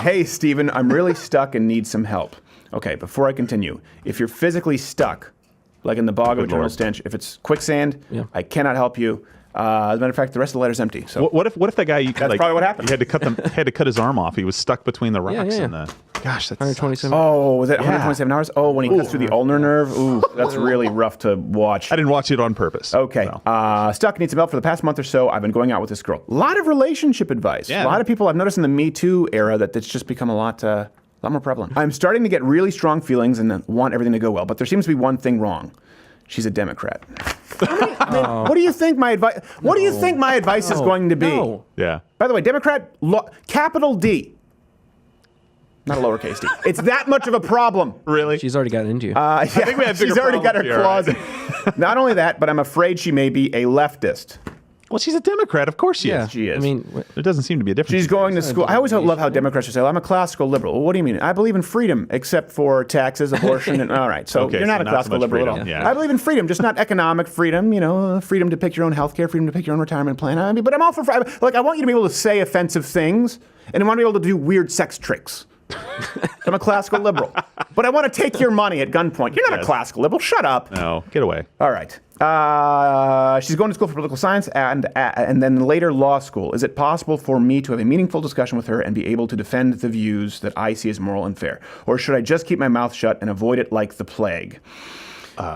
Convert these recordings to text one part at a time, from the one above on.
Hey, Stephen, I'm really stuck and need some help. Okay, before I continue, if you're physically stuck, like in the bog of eternal stench, if it's quicksand, I cannot help you. As a matter of fact, the rest of the letter's empty. So what if that guy? That's probably what happened. You had to cut his arm off. He was stuck between the rocks and the. Gosh, that's 127. Oh, was it 127 hours? Oh, when he cuts through the ulnar nerve. Ooh, that's really rough to watch. I didn't watch it on purpose. Okay. So. Stuck, needs some help. For the past month or so, I've been going out with this girl. A lot of relationship advice. Yeah. A lot of people I've noticed in the Me Too era that it's just become a lot more prevalent. I'm starting to get really strong feelings and want everything to go well, but there seems to be one thing wrong. She's a Democrat. What do you think my advice? What do you think my advice is going to be? No. Yeah. By the way, Democrat, capital D, not a lowercase d. It's that much of a problem. Really? She's already got into you. I think we have bigger she's already got her problems here, claws. right? Not only that, but I'm afraid she may be a leftist. Well, she's a Democrat. Of course she is. She is. I mean, there doesn't seem to be a difference. She's going to school. I always love how Democrats will say, well, I'm a classical liberal. Well, what do you mean? I believe in freedom, except for taxes, abortion, and all right. So you're not a classical liberal at all. Yeah. I believe in freedom, just not economic freedom, freedom to pick your own health care, freedom to pick your own retirement plan. But I'm all for, like, I want you to be able to say offensive things, and I want to be able to do weird sex tricks. I'm a classical liberal. But I want to take your money at gunpoint. You're not a classical liberal. Shut up. No, get away. All right. She's going to school for political science and then later law school. Is it possible for me to have a meaningful discussion with her and be able to defend the views that I see as moral and fair? Or should I just keep my mouth shut and avoid it like the plague?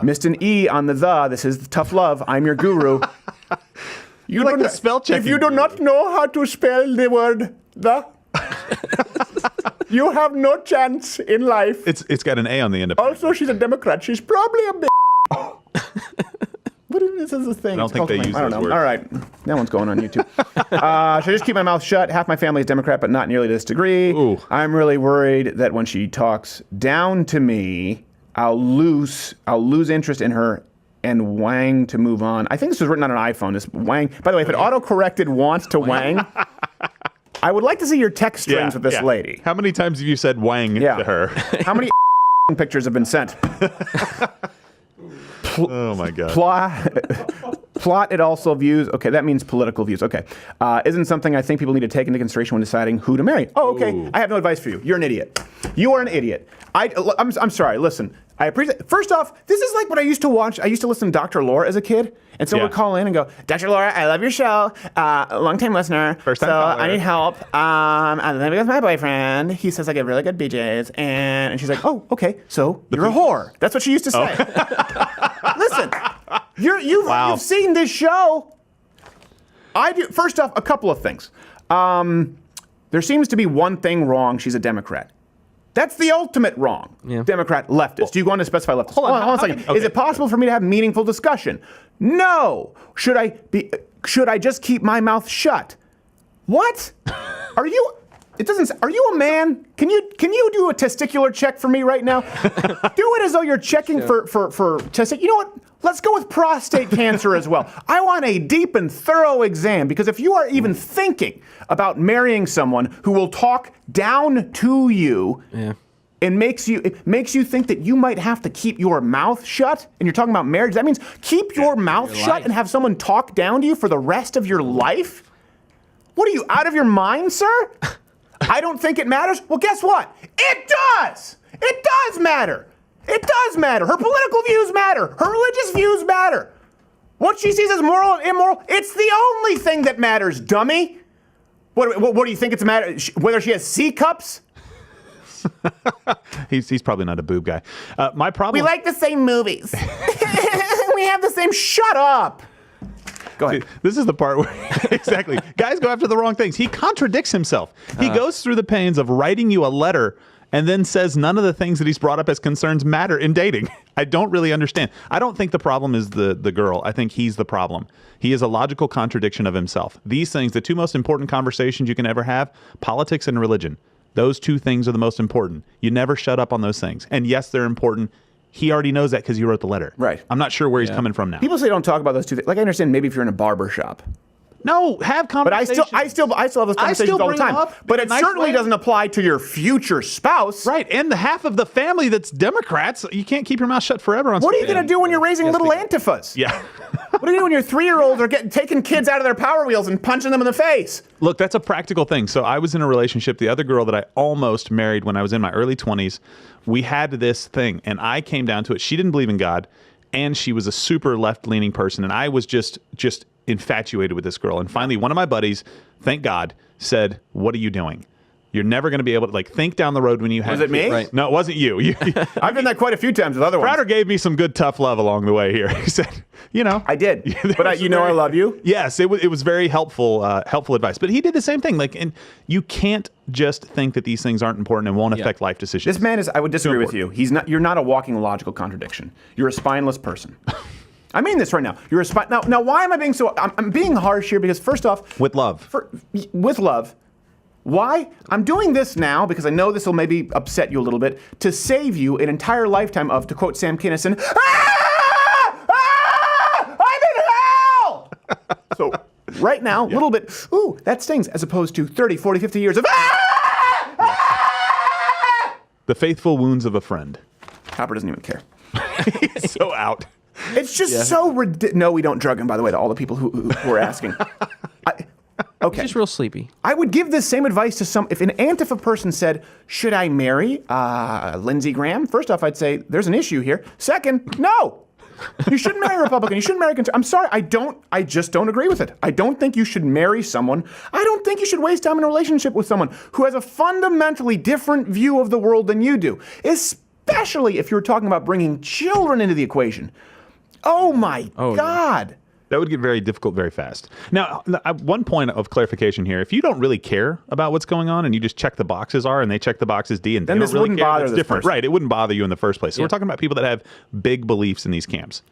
Missed an E on the. This is tough love. I'm your guru. You like the spell check. If you do not know how to spell the word the, you have no chance in life. It's got an A on the end of it. Also, she's a Democrat. She's probably a What is this a thing? I don't think they use those words. All right. That one's going on YouTube. Should I just keep my mouth shut? Half my family is Democrat, but not nearly to this degree. Ooh. I'm really worried that when she talks down to me, I'll lose interest in her and wang to move on. I think this was written on an iPhone. This wang. By the way, if it auto-corrected wants to wang, I would like to see your text strings with this lady. How many times have you said wang to her? How many pictures have been sent? Oh my God. Plot it also views. Okay, that means political views. Okay. Isn't something I think people need to take into consideration when deciding who to marry. Oh, okay. Ooh. I have no advice for you. You're an idiot. You are an idiot. I'm sorry. Listen, I appreciate. First off, this is like what I used to watch. I used to listen to Dr. Laura as a kid, and someone would call in and go, "Dr. Laura, I love your show. Long-time listener. First time caller. I need help. I'm living with my boyfriend. He says I get really good BJs, and she's like, oh, okay. So you're a whore. That's what she used to say. Listen, you've seen this show. I do. First off, a couple of things. There seems to be one thing wrong. She's a Democrat. That's the ultimate wrong. Yeah. Democrat, leftist. Do you go on to specify leftist? Hold on a second. Okay. Is it possible for me to have meaningful discussion? No. Should I just keep my mouth shut? What? Are you a man? Can you do a testicular check for me right now? Do it as though you're checking for testing. You know what? Let's go with prostate cancer as well. I want a deep and thorough exam, because if you are even thinking about marrying someone who will talk down to you and makes you think that you might have to keep your mouth shut, and you're talking about marriage, that means keep your mouth shut and have someone talk down to you for the rest of your life? What are you, out of your mind, sir? I don't think it matters. Well, guess what? It does! It does matter! It does matter. Her political views matter. Her religious views matter. What she sees as moral and immoral, it's the only thing that matters, dummy. What do you think it's matter? Whether she has C cups? He's probably not a boob guy. My problem. We like the same movies. We have the same. Shut up. Go ahead. See, this is the part where exactly guys go after the wrong things. He contradicts himself. He goes through the pains of writing you a letter and then says none of the things that he's brought up as concerns matter in dating. I don't really understand. I don't think the problem is the girl. I think he's the problem. He is a logical contradiction of himself. These things, the two most important conversations you can ever have, politics and religion. Those two things are the most important. You never shut up on those things. And yes, they're important. He already knows that because you wrote the letter. Right. I'm not sure where he's coming from now. People say don't talk about those two things. Like, I understand maybe if you're in a barber shop. No, have conversations. But I still have those conversations all the time. But it certainly doesn't apply to your future spouse. Right, and the half of the family that's Democrats. You can't keep your mouth shut forever on What are you going to do when you're raising little antifas? Yeah. What do you do when your 3-year-olds are taking kids out of their Power Wheels and punching them in the face? Look, that's a practical thing. So I was in a relationship. The other girl that I almost married when I was in my early 20s, we had this thing, and I came down to it. She didn't believe in God, and she was a super left-leaning person, and I was just infatuated with this girl. And finally, one of my buddies, thank God, said, "What are you doing? You're never going to be able to think down the road when you have." Was it me? Right. No, it wasn't you. I've done that quite a few times with other ones. Crowder gave me some good tough love along the way here. He said, I did, but I love you. Yes, it was very helpful advice. But he did the same thing. And you can't just think that these things aren't important and won't affect life decisions. This man is. I would disagree with you. He's not. You're not a walking logical contradiction. You're a spineless person. I mean this right now. You're a Now, why am I being so? I'm being harsh here because first off, with love. With love. Why? I'm doing this now because I know this will maybe upset you a little bit to save you an entire lifetime of, to quote Sam Kinison, I'm in hell! So right now, a little bit, ooh, that stings, as opposed to 30, 40, 50 years of The faithful wounds of a friend. Hopper doesn't even care. He's so out. It's just so ridiculous. No, we don't drug him, by the way, to all the people who are asking. Okay. He's just real sleepy. I would give this same advice to if an Antifa person said, should I marry Lindsey Graham? First off, I'd say, there's an issue here. Second, no. You shouldn't marry a Republican. You shouldn't marry a conservative. I'm sorry, I just don't agree with it. I don't think you should marry someone. I don't think you should waste time in a relationship with someone who has a fundamentally different view of the world than you do, especially if you're talking about bringing children into the equation. Oh my God. Yeah. That would get very difficult very fast. Now, one point of clarification here: if you don't really care about what's going on and you just check the boxes R and they check the boxes D and then they this don't really wouldn't care, bother that's this different, person. right? It wouldn't bother you in the first place. So we're talking about people that have big beliefs in these camps.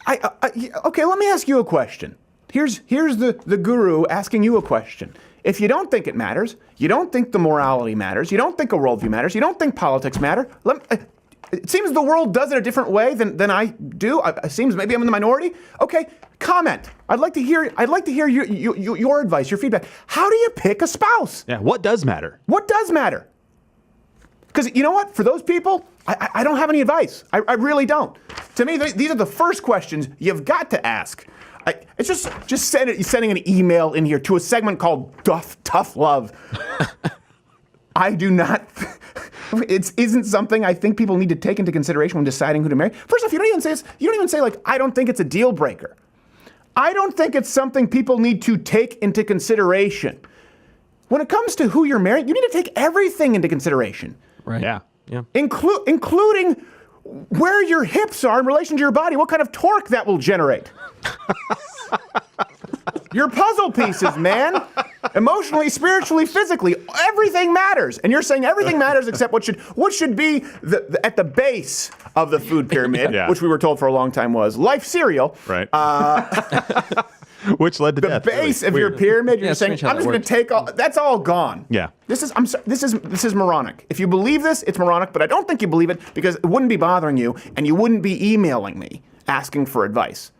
Okay, let me ask you a question. Here's the guru asking you a question. If you don't think it matters, you don't think the morality matters, you don't think a worldview matters, you don't think politics matter. It seems the world does it a different way than I do. It seems maybe I'm in the minority. Okay, comment. I'd like to hear your advice, your feedback. How do you pick a spouse? Yeah, what does matter? What does matter? Because you know what? For those people, I don't have any advice. I really don't. To me, these are the first questions you've got to ask. It's just sending an email in here to a segment called Tough Love. I do not. It isn't something I think people need to take into consideration when deciding who to marry. First off, you don't even say this. You don't even say I don't think it's a deal breaker. I don't think it's something people need to take into consideration. When it comes to who you're marrying, you need to take everything into consideration. Right. Yeah. Including where your hips are in relation to your body, what kind of torque that will generate. Your puzzle pieces, man. Emotionally, spiritually, physically, everything matters. And you're saying everything matters except what should be at the base of the food pyramid, which we were told for a long time was life cereal. Right. Which led to death. The base of your pyramid, you're saying, I'm just going to take all, that's all gone. Yeah. This is moronic. If you believe this, it's moronic, but I don't think you believe it because it wouldn't be bothering you and you wouldn't be emailing me asking for advice.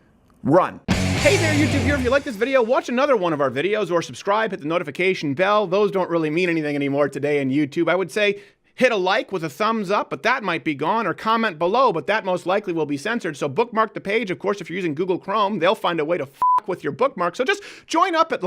Run. Hey there, YouTube viewer. If you like this video, watch another one of our videos or subscribe, hit the notification bell. Those don't really mean anything anymore today in YouTube. I would say hit a like with a thumbs up, but that might be gone, or comment below, but that most likely will be censored. So bookmark the page. Of course, if you're using Google Chrome, they'll find a way to f*** with your bookmark. So just join up at